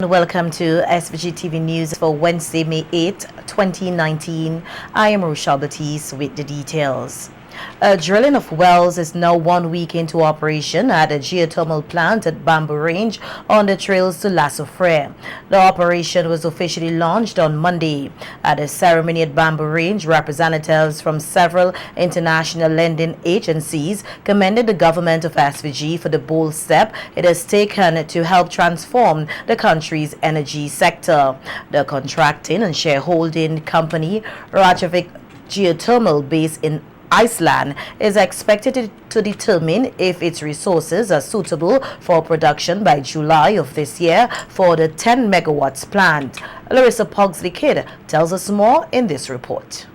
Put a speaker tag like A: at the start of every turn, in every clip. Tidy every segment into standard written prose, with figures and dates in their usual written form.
A: Welcome to SVG-TV News for Wednesday, May 8, 2019. I am Rochelle Batiste with the details. Drilling of wells is now 1 week into operation at a geothermal plant at Bamboo Range on the trails to Lasso Frere. The operation was officially launched on Monday. At a ceremony at Bamboo Range, representatives from several international lending agencies commended the government of SVG for the bold step it has taken to help transform the country's energy sector. The contracting and shareholding company, Reykjavik Geothermal, based in Iceland, is expected to determine if its resources are suitable for production by July of this year for the 10 megawatts plant. Larissa Pogsley-Kidd tells us more in this report.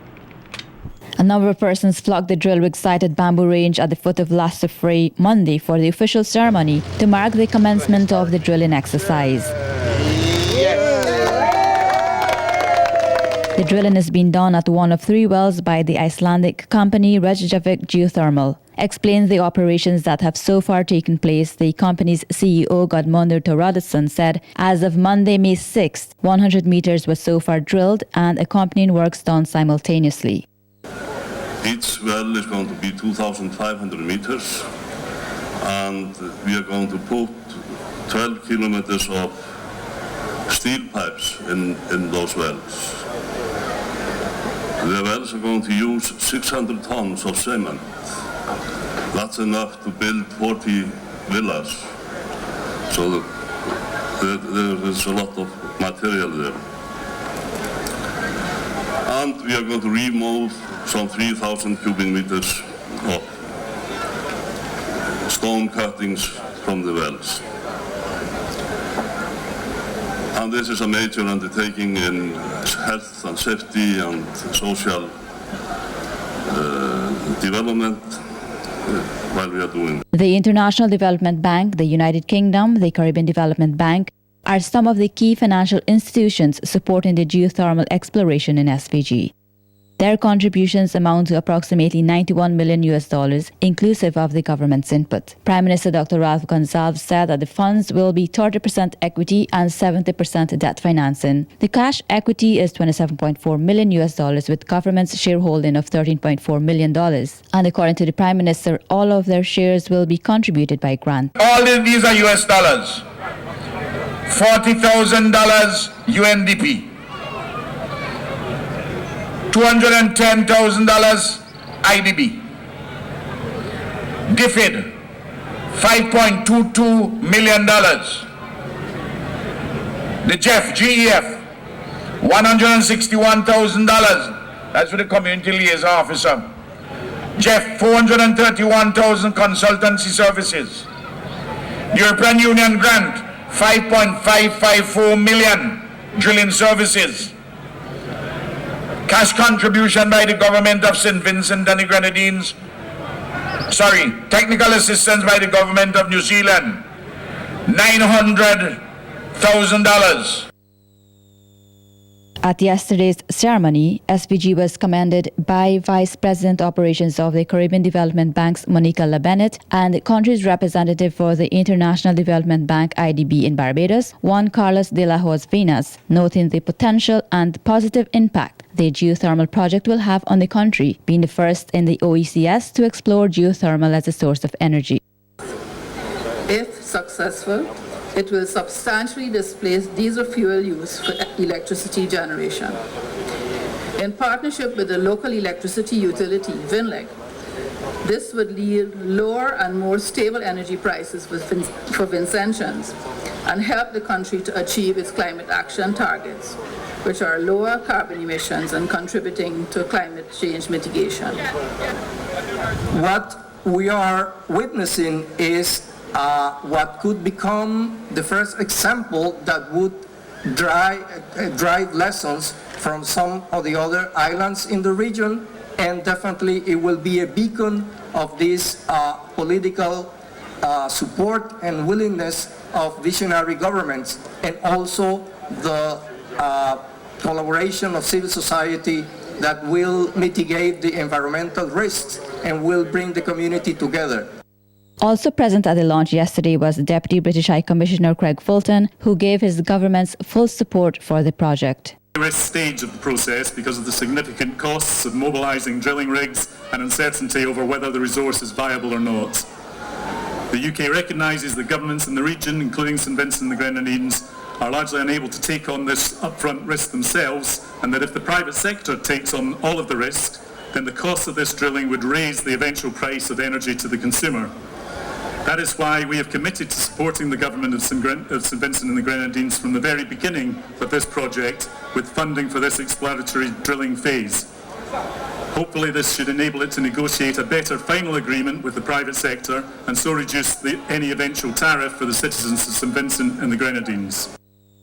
B: A number of persons flocked the drill rig site at Bamboo Range at the foot of Lasso Frere Monday for the official ceremony to mark the commencement of the drilling exercise. The drilling has been done at one of 3 wells by the Icelandic company Reykjavik Geothermal. Explains the operations that have so far taken place, the company's CEO Godmundur Thoroddsen said as of Monday, May 6th, 100 meters were so far drilled and accompanying works done simultaneously.
C: Each well is going to be 2,500 meters, and we are going to put 12 kilometers of steel pipes in those wells. The wells are going to use 600 tons of cement. That's enough to build 40 villas. So there is a lot of material there. And we are going to remove some 3,000 cubic meters of stone cuttings from the wells. And this is a major undertaking in health and safety and social development while we are doing it.
B: The International Development Bank, the United Kingdom, the Caribbean Development Bank are some of the key financial institutions supporting the geothermal exploration in SVG. Their contributions amount to approximately $91 million, inclusive of the government's input. Prime Minister Dr. Ralph Gonsalves said that the funds will be 30% equity and 70% debt financing. The cash equity is $27.4 million, with government's shareholding of $13.4 million. And according to the Prime Minister, all of their shares will be contributed by grant.
D: All these are US dollars. $40,000 UNDP. $210,000 IDB. DFID, $5.22 million. The GEF, $161,000. That's for the community liaison officer. GEF, $431,000 consultancy services. European Union grant, $5.554 million drilling services. Cash contribution by the government of St. Vincent and the Grenadines. Technical assistance by the government of New Zealand, $900,000.
B: At yesterday's ceremony, SVG was commended by Vice President Operations of the Caribbean Development Bank's Monica LaBennett and the country's representative for the International Development Bank IDB in Barbados, Juan Carlos de la Hoz Vinas, noting the potential and positive impact the geothermal project will have on the country, being the first in the OECS to explore geothermal as a source of energy.
E: If successful, it will substantially displace diesel fuel use for electricity generation. In partnership with the local electricity utility, Vinleg, this would lead lower and more stable energy prices for Vincentians and help the country to achieve its climate action targets, which are lower carbon emissions and contributing to climate change mitigation.
F: What we are witnessing is what could become the first example that would drive lessons from some of the other islands in the region, and definitely it will be a beacon of this political support and willingness of visionary governments, and also the collaboration of civil society that will mitigate the environmental risks and will bring the community together.
B: Also present at the launch yesterday was Deputy British High Commissioner Craig Fulton, who gave his government's full support for the project.
G: Risk stage of the process because of the significant costs of mobilising drilling rigs and uncertainty over whether the resource is viable or not. The UK recognises that governments in the region, including St Vincent and the Grenadines, are largely unable to take on this upfront risk themselves, and that if the private sector takes on all of the risk, then the cost of this drilling would raise the eventual price of energy to the consumer. That is why we have committed to supporting the government of St Vincent and the Grenadines from the very beginning of this project with funding for this exploratory drilling phase. Hopefully this should enable it to negotiate a better final agreement with the private sector and so reduce any eventual tariff for the citizens of St Vincent and the Grenadines.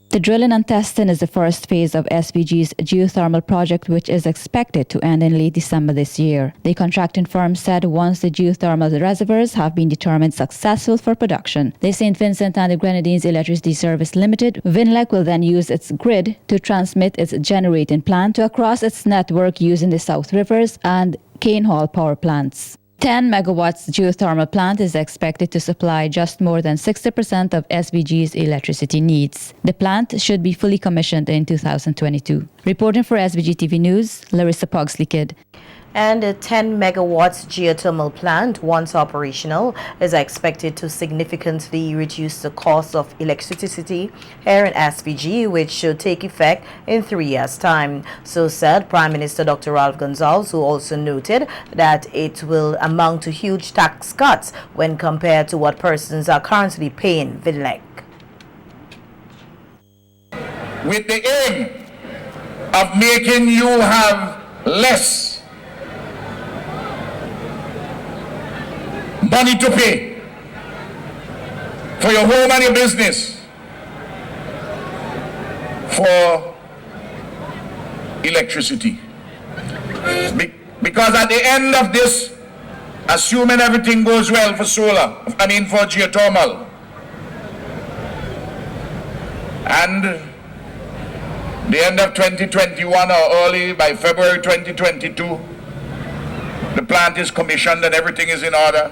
B: The drilling and testing is the first phase of SVG's geothermal project, which is expected to end in late December this year. The contracting firm said once the geothermal reservoirs have been determined successful for production, the St. Vincent and the Grenadines Electricity Service Limited, VINLEC, will then use its grid to transmit its generating plant to across its network using the South Rivers and Cane Hall power plants. 10 megawatts geothermal plant is expected to supply just more than 60% of SVG's electricity needs. The plant should be fully commissioned in 2022. Reporting for SVG-TV News, Larissa Pogsley-Kidd.
A: And a 10 megawatts geothermal plant, once operational, is expected to significantly reduce the cost of electricity here in SVG, which should take effect in 3 years' time. So said Prime Minister Dr. Ralph Gonsalves, who also noted that it will amount to huge tax cuts when compared to what persons are currently paying VINLEC.
D: With the aim of making you have less money to pay for your home and your business for electricity. Because at the end of this, assuming everything goes well for for geothermal, and the end of 2021 or early by February 2022, the plant is commissioned and everything is in order.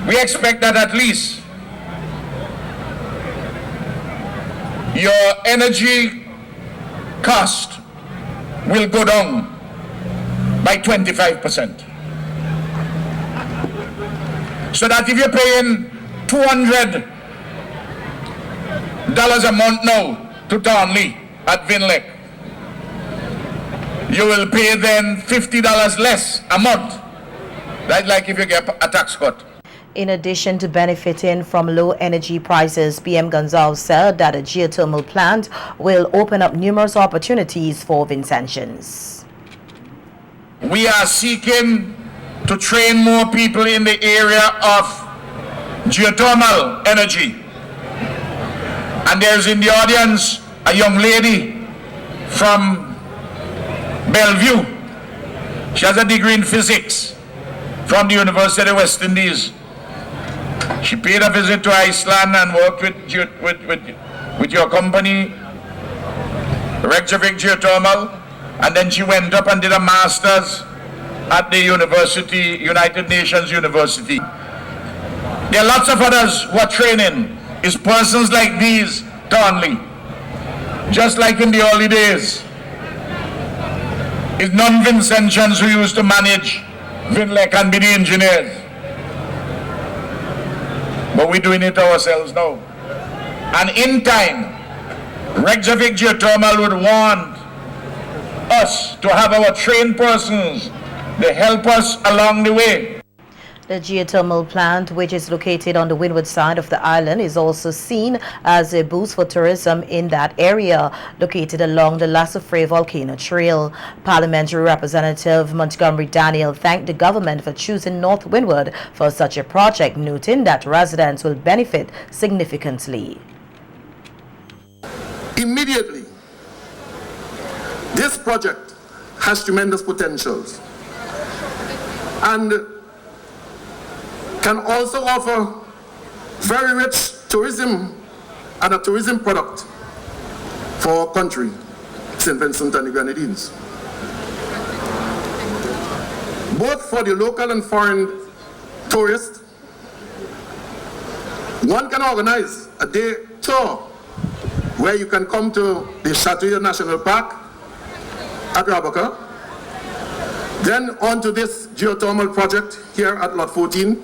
D: We expect that at least your energy cost will go down by 25%. So that if you're paying $200 a month now to Darnley at VINLEC, you will pay then $50 less a month. That's like if you get a tax cut.
A: In addition to benefiting from low energy prices, PM Gonsalves said that a geothermal plant will open up numerous opportunities for Vincentians.
D: We are seeking to train more people in the area of geothermal energy. And there's in the audience a young lady from Bellevue. She has a degree in physics from the University of the West Indies. She paid a visit to Iceland and worked with your company, Reykjavik Geothermal, and then she went up and did a master's at the university, United Nations University. There are lots of others who are training. It's persons like these, Darnley, just like in the early days. It's non-Vincentians who used to manage VINLEC and be the engineers. But we're doing it ourselves now. And in time, Reykjavik Geothermal would want us to have our trained persons to help us along the way.
A: The geothermal plant, which is located on the windward side of the island, is also seen as a boost for tourism in that area, located along the Lasso Frey Volcano Trail. Parliamentary Representative Montgomery Daniel thanked the government for choosing North Windward for such a project, noting that residents will benefit significantly.
H: Immediately, this project has tremendous potentials and can also offer very rich tourism and a tourism product for our country, St. Vincent and the Grenadines. Both for the local and foreign tourists One can organize a day tour where you can come to the Chateau National Park at Rabaka, then on to this geothermal project here at Lot 14,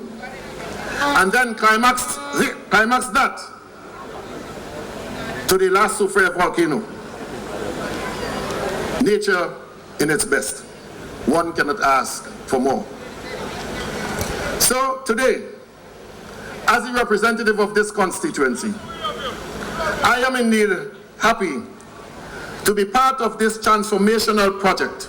H: and then climax that to the last Soufrière volcano. Nature in its best. One cannot ask for more. So today, as a representative of this constituency, I am indeed happy to be part of this transformational project.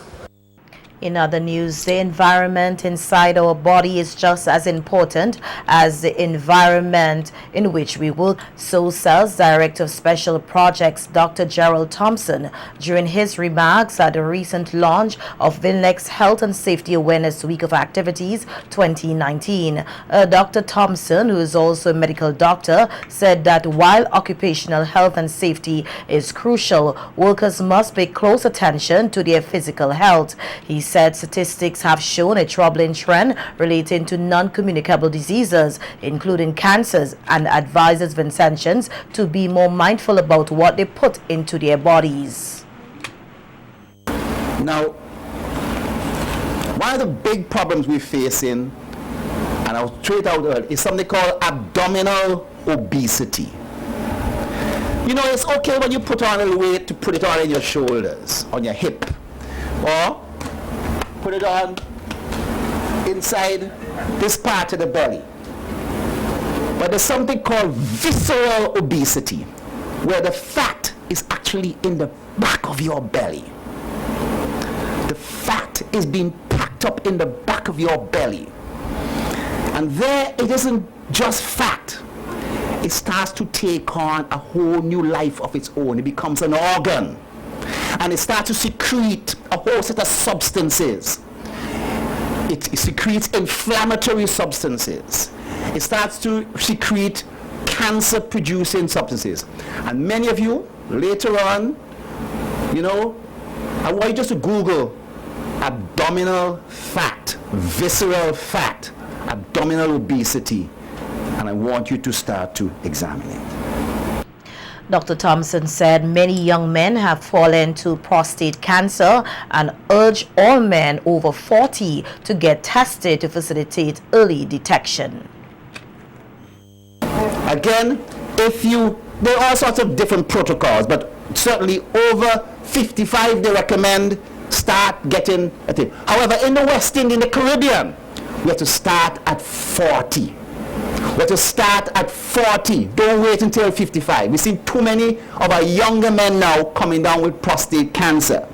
A: In other news, the environment inside our body is just as important as the environment in which we work. So says Director of Special Projects Dr. Gerald Thompson during his remarks at the recent launch of VINLEX Health and Safety Awareness Week of Activities 2019. Dr. Thompson, who is also a medical doctor, said that while occupational health and safety is crucial, workers must pay close attention to their physical health. He said statistics have shown a troubling trend relating to non-communicable diseases, including cancers, and advises Vincentians to be more mindful about what they put into their bodies.
I: Now, one of the big problems we're facing, and I'll throw it out there, is something called abdominal obesity. You know, it's okay when you put on a little weight to put it on in your shoulders, on your hip, or put it on inside this part of the belly. But there's something called visceral obesity, where the fat is actually in the back of your belly. The fat is being packed up in the back of your belly. And there it isn't just fat. It starts to take on a whole new life of its own. It becomes an organ. And it starts to secrete a whole set of substances. It secretes inflammatory substances. It starts to secrete cancer-producing substances. And many of you, later on, you know, I want you just to Google abdominal fat, visceral fat, abdominal obesity, and I want you to start to examine it.
A: Dr. Thompson said many young men have fallen to prostate cancer and urged all men over 40 to get tested to facilitate early detection. Again,
I: there are all sorts of different protocols, but certainly over 55 they recommend start getting a thing. However, in the West Indies, in the Caribbean, we have to start at 40. We have to start at 40. Don't wait until 55. We've seen too many of our younger men now coming down with prostate cancer.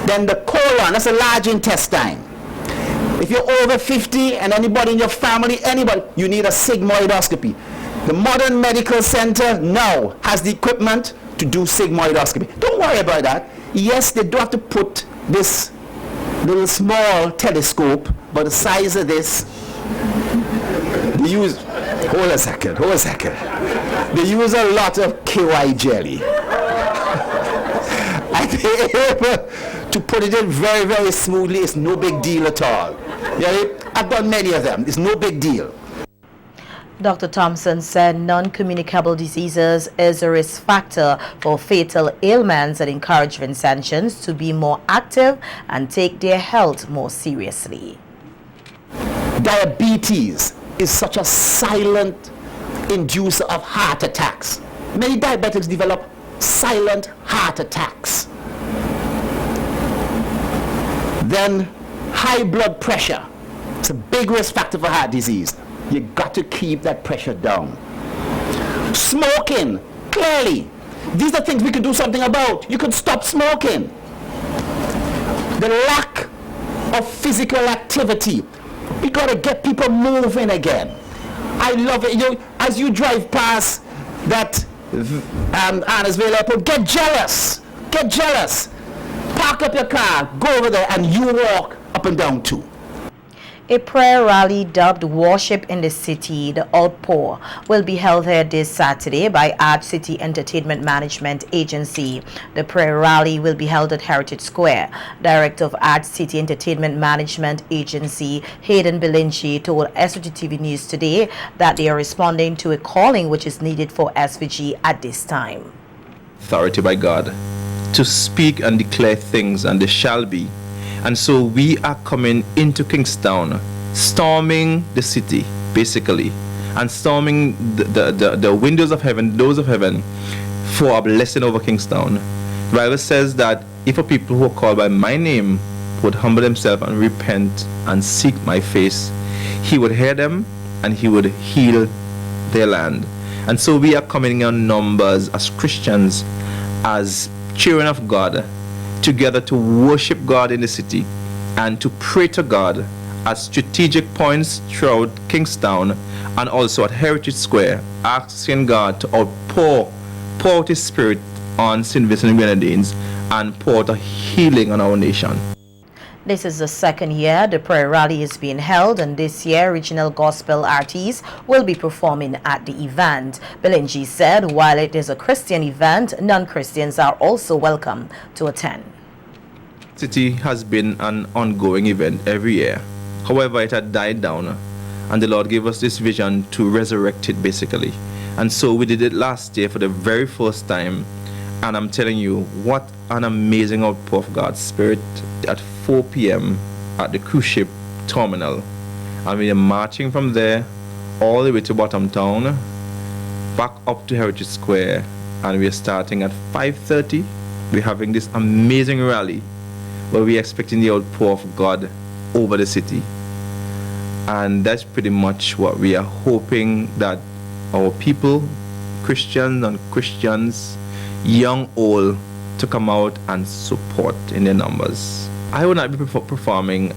I: Then the colon, that's a large intestine. If you're over 50 and anybody in your family, you need a sigmoidoscopy. The modern medical center now has the equipment to do sigmoidoscopy. Don't worry about that. Yes, they do have to put this little small telescope, but the size of this, they use, hold a second. They use a lot of KY jelly. And they're able to put it in very, very smoothly. It's no big deal at all. Yeah, I've done many of them. It's no big deal.
A: Dr. Thompson said non-communicable diseases is a risk factor for fatal ailments and encouraged Vincentians to be more active and take their health more seriously.
I: Diabetes is such a silent inducer of heart attacks. Many diabetics develop silent heart attacks. Then high blood pressure. It's a big risk factor for heart disease. You got to keep that pressure down. Smoking, clearly. These are things we could do something about. You could stop smoking. The lack of physical activity. We got to get people moving again. I love it. As you drive past that Arnesville Airport, get jealous. Get jealous. Park up your car, go over there, and you walk up and down too.
A: A prayer rally dubbed Worship in the City, the Outpour, will be held here this Saturday by Art City Entertainment Management Agency. The prayer rally will be held at Heritage Square. Director of Art City Entertainment Management Agency, Hayden Belinchi, told SVG-TV News today that they are responding to a calling which is needed for SVG at this time.
J: Authority by God to speak and declare things, and they shall be. And so we are coming into Kingstown, storming the city, basically, and storming the windows of heaven, doors of heaven, for a blessing over Kingstown. The Bible says that if a people who are called by my name would humble themselves and repent and seek my face, he would hear them and he would heal their land. And so we are coming in numbers as Christians, as children of God, together to worship God in the city and to pray to God at strategic points throughout Kingstown and also at Heritage Square, asking God to pour out His Spirit on St. Vincent and Grenadines and pour out a healing on our nation.
A: This is the second year the prayer rally is being held, and this year regional gospel artists will be performing at the event. Belinji said while it is a Christian event, non-Christians are also welcome to attend.
J: City has been an ongoing event every year. However, it had died down, and the Lord gave us this vision to resurrect it, basically. And so we did it last year for the very first time, and I'm telling you, what an amazing outpour of God's Spirit at 4 p.m. at the cruise ship terminal. And we are marching from there all the way to Bottom Town, back up to Heritage Square, and we are starting at 5:30. We're having this amazing rally where we're expecting the outpour of God over the city. And that's pretty much what we are hoping that our people, Christians and Christians, young, old, to come out and support in their numbers. I will not be performing.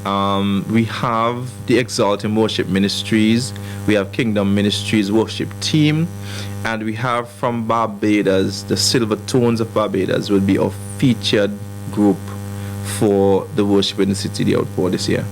J: We have the Exalting Worship Ministries, we have Kingdom Ministries Worship Team, and we have from Barbados, the Silver Tones of Barbados will be our featured group for the Worship in the City, the Outpour this year.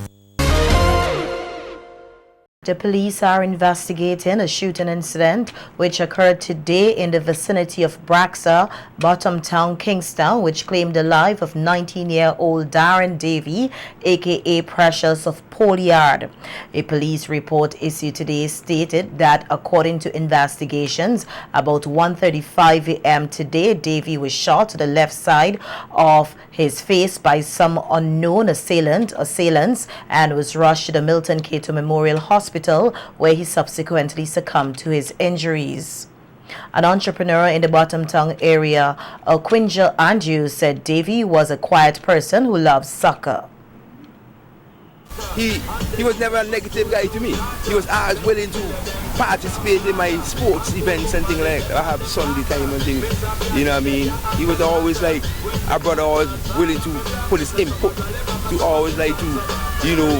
A: The police are investigating a shooting incident which occurred today in the vicinity of Braxa, Bottom Town, Kingstown, which claimed the life of 19-year-old Darren Davey, aka Precious of Polyard. A police report issued today stated that according to investigations, about 1:35 a.m. today, Davey was shot to the left side of his face by some unknown assailants and was rushed to the Milton Cato Memorial Hospital, where he subsequently succumbed to his injuries. An entrepreneur in the Bottom Town area, Quinja Andrews, said Davey was a quiet person who loves soccer.
K: He was never a negative guy to me. He was always willing to participate in my sports events and things like that. I have Sunday time and things, you know what I mean? He was always like a brother, always willing to put his input, to always like to, you know,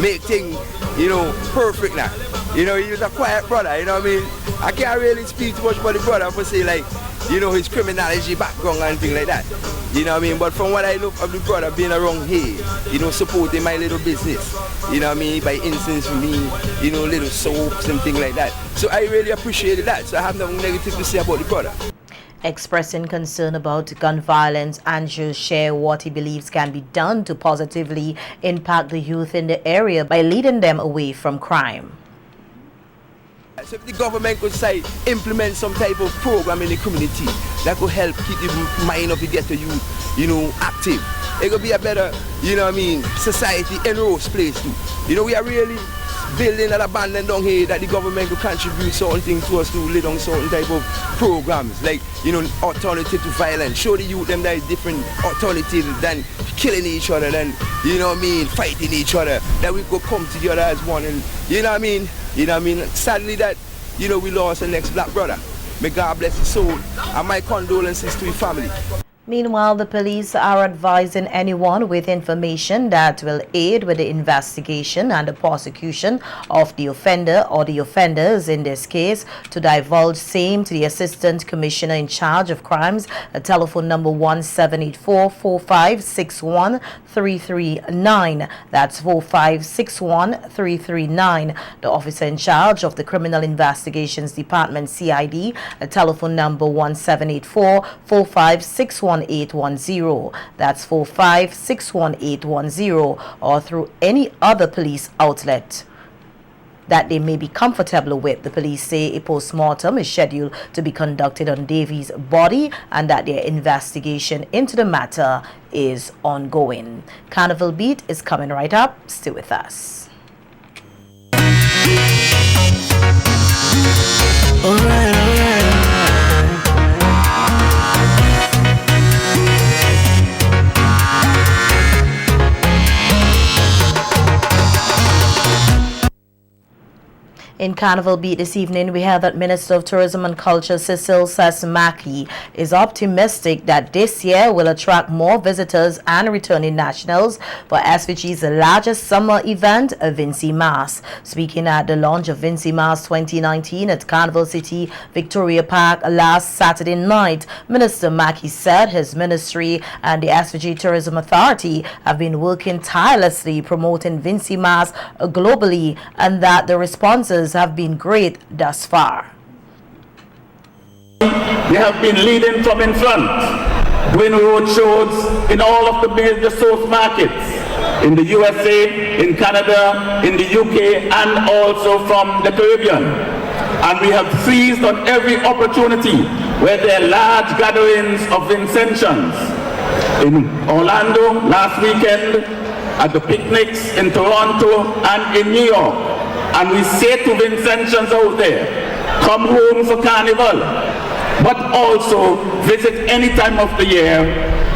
K: make things, you know, perfect now. You know, he was a quiet brother, you know what I mean? I can't really speak too much about the brother for say like, you know, his criminology background and things like that. You know what I mean? But from what I know of the brother being around here, you know, supporting my little business, you know what I mean? By instance for me, you know, little soaps and things like that. So I really appreciated that. So I have nothing negative to say about the brother.
A: Expressing concern about gun violence, Andrews shared what he believes can be done to positively impact the youth in the area by leading them away from crime.
K: So if the government could say implement some type of program in the community that could help keep the mind of the ghetto youth, you know, active, it could be a better, you know what I mean, society and Rose place too. You know, we are really building an abandoned down here that the government could contribute certain to us to lead on certain type of programs, like, you know, alternative to violence. Show the youth them that is different alternative than killing each other, than, you know what I mean, fighting each other, that we could come together as one, and you know what I mean? You know what I mean? Sadly that, you know, we lost the next black brother. May God bless his soul, and my condolences to his family.
A: Meanwhile, the police are advising anyone with information that will aid with the investigation and the prosecution of the offender or the offenders in this case to divulge same to the Assistant Commissioner in charge of crimes, telephone number 1784-4561-339. That's 4561-339. The officer in charge of the Criminal Investigations Department, CID, telephone number 1784-4561-810. That's 4561-810, or through any other police outlet that they may be comfortable with. The police say a post-mortem is scheduled to be conducted on Davy's body and that their investigation into the matter is ongoing. Carnival Beat is coming right up. Stay with us.
L: All right.
A: In Carnival Beat this evening, we heard that Minister of Tourism and Culture Cecil Sass-Mackey is optimistic that this year will attract more visitors and returning nationals for SVG's largest summer event, Vincy Mas. Speaking at the launch of Vincy Mas 2019 at Carnival City, Victoria Park last Saturday night, Minister Mackey said his ministry and the SVG Tourism Authority have been working tirelessly promoting Vincy Mas globally and that the responses have been great thus far.
M: They have been leading from in front, doing road shows in all of the major source markets, in the USA, in Canada, in the UK, and also from the Caribbean. And we have seized on every opportunity where there are large gatherings of Vincentians. In Orlando last weekend, at the picnics in Toronto and in New York. And we say to Vincentians out there, come home for Carnival, but also visit any time of the year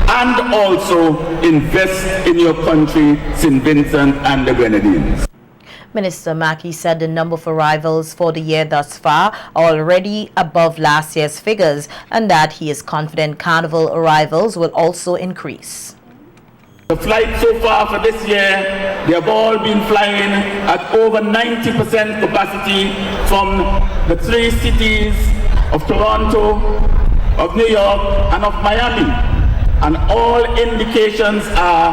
M: and also invest in your country, St. Vincent and the Grenadines.
A: Minister Mackey said the number of arrivals for the year thus far are already above last year's figures and that he is confident Carnival arrivals will also increase.
M: The flights so far for this year, they have all been flying at over 90% capacity from the three cities of Toronto, of New York, and of Miami. And all indications are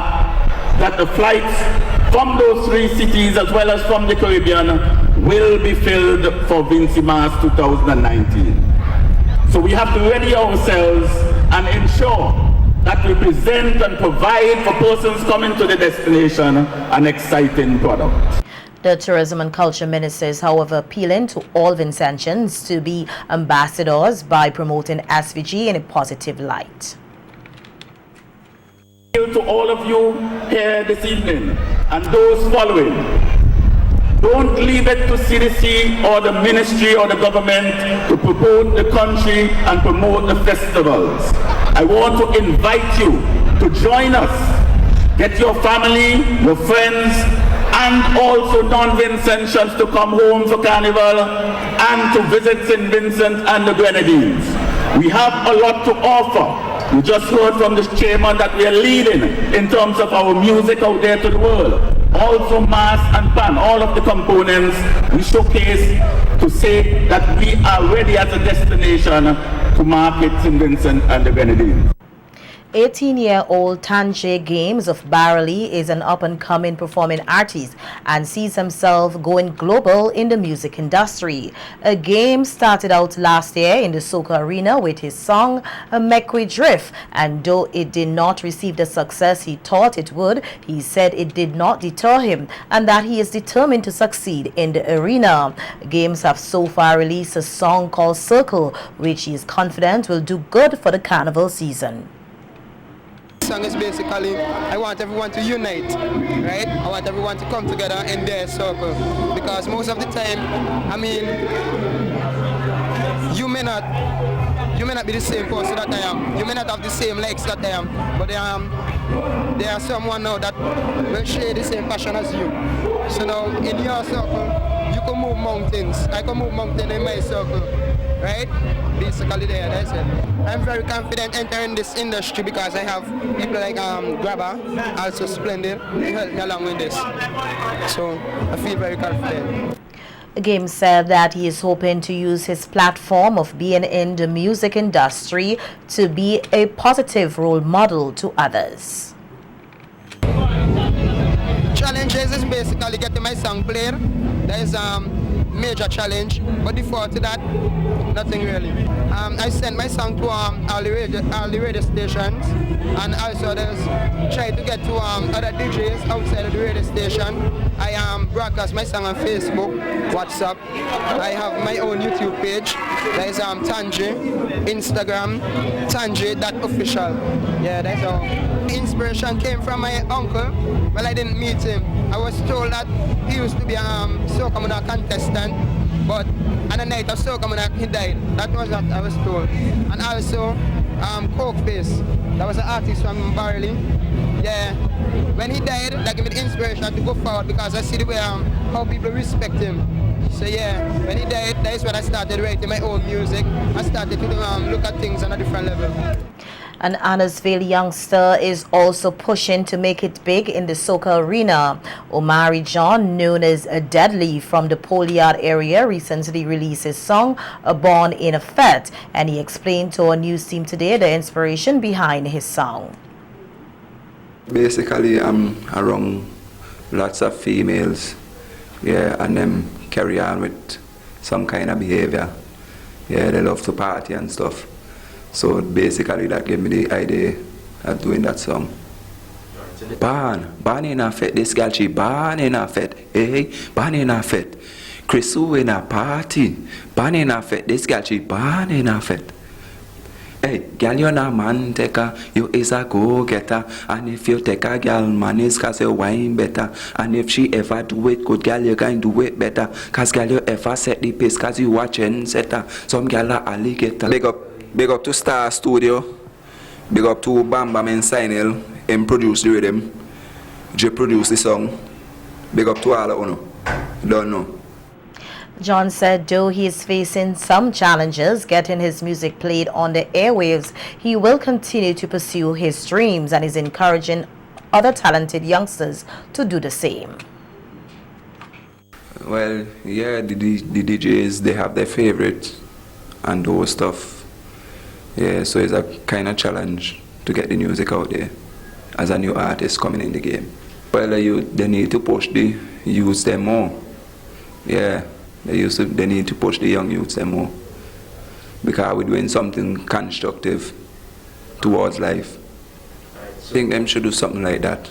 M: that the flights from those three cities as well as from the Caribbean will be filled for Vincy Mas 2019. So we have to ready ourselves and ensure that we present and provide for persons coming to the destination an exciting product.
A: The Tourism and Culture Minister is, however, appealing to all Vincentians to be ambassadors by promoting SVG in a positive light.
M: To all of you here this evening and those following, don't leave it to CDC or the ministry or the government to promote the country and promote the festivals. I want to invite you to join us. Get your family, your friends, and also non-Vincentians to come home for Carnival and to visit St. Vincent and the Grenadines. We have a lot to offer. You just heard from the chairman that we are leading in terms of our music out there to the world. Also mass and pan, all of the components we showcase to say that we are ready as a destination to market St. Vincent and the Grenadines.
A: 18-year-old Tanjay Games of Barley is an up-and-coming performing artist and sees himself going global in the music industry. A game started out last year in the soca arena with his song Make We Drift, and though it did not receive the success he thought it would, he said it did not deter him and that he is determined to succeed in the arena. Games have so far released a song called Circle, which he is confident will do good for the Carnival season.
N: Song is basically, I want everyone to unite, right? I want everyone to come together in their circle, because most of the time, I mean, you may not be the same person that I am, you may not have the same likes that I am, but there are someone now that will share the same passion as you. So now, in your circle, you can move mountains, I can move mountains in my circle, right? Basically there, that's it. I'm very confident entering this industry because I have people like Grabber, also Splendid, who help me along with this. So I feel very confident.
A: Game said that he is hoping to use his platform of being in the music industry to be a positive role model to others.
N: Challenges is basically getting my song played. That is major challenge, but before to that, nothing really. I sent my song to all the radio stations, and also there's try to get to other DJs outside of the radio station. I broadcast my song on Facebook, WhatsApp. I have my own YouTube page. There is Tanji, Instagram, Tanji.official. Yeah, that's how. The inspiration came from my uncle. Well, I didn't meet him. I was told that he used to be a soca contestant, but on the night of soca he died. That was what I was told. And also Coke Face, that was an artist from Barley. Yeah, when he died, that gave me the inspiration to go forward because I see the way how people respect him. So yeah, when he died, that is when I started writing my own music. I started to look at things on a different level.
A: An Annesville youngster is also pushing to make it big in the soca arena. Omari John, known as Deadly from the Poliard area, recently released his song Born in a Fete, and he explained to our news team today the inspiration behind his song.
L: Basically, I'm around lots of females, yeah, and them carry on with some kind of behavior. Yeah, they love to party and stuff. So basically that gave me the idea of doing that song. Born in a fete, this girl she born in a fete, hey, born in a fete. Chrisu in a party, born in a fete, this girl she born in a fete. Hey, girl you're not man taker, you is a go-getter. And if you take a girl, man is cause you wine better. And if she ever do it good, girl you can do it better. Cause girl you ever set the pace cause you watch and setter. Some girl are alligator. Big up to Star Studio, big up to Bam Bam and Signal, and produce the rhythm. J produce the song. Big up to all of you. Don't know.
A: John said though he is facing some challenges getting his music played on the airwaves, he will continue to pursue his dreams and is encouraging other talented youngsters to do the same.
L: Well, yeah, the DJs, they have their favorites and those stuff. Yeah, so it's a kind of challenge to get the music out there as a new artist coming in the game. Well, they need to push the youths them more. Yeah, they need to push the young youths them more because we're doing something constructive towards life. I think them should do something like that.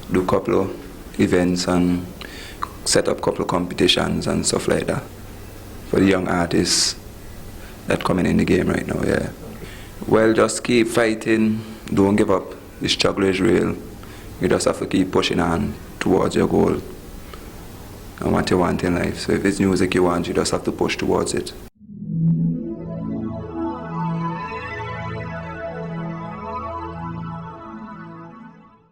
L: Do a couple of events and set up a couple of competitions and stuff like that for the young artists that coming in the game right now, yeah. Well, just keep fighting, don't give up. The struggle is real. You just have to keep pushing on towards your goal and what you want in life. So if it's music you want, you just have to push towards it.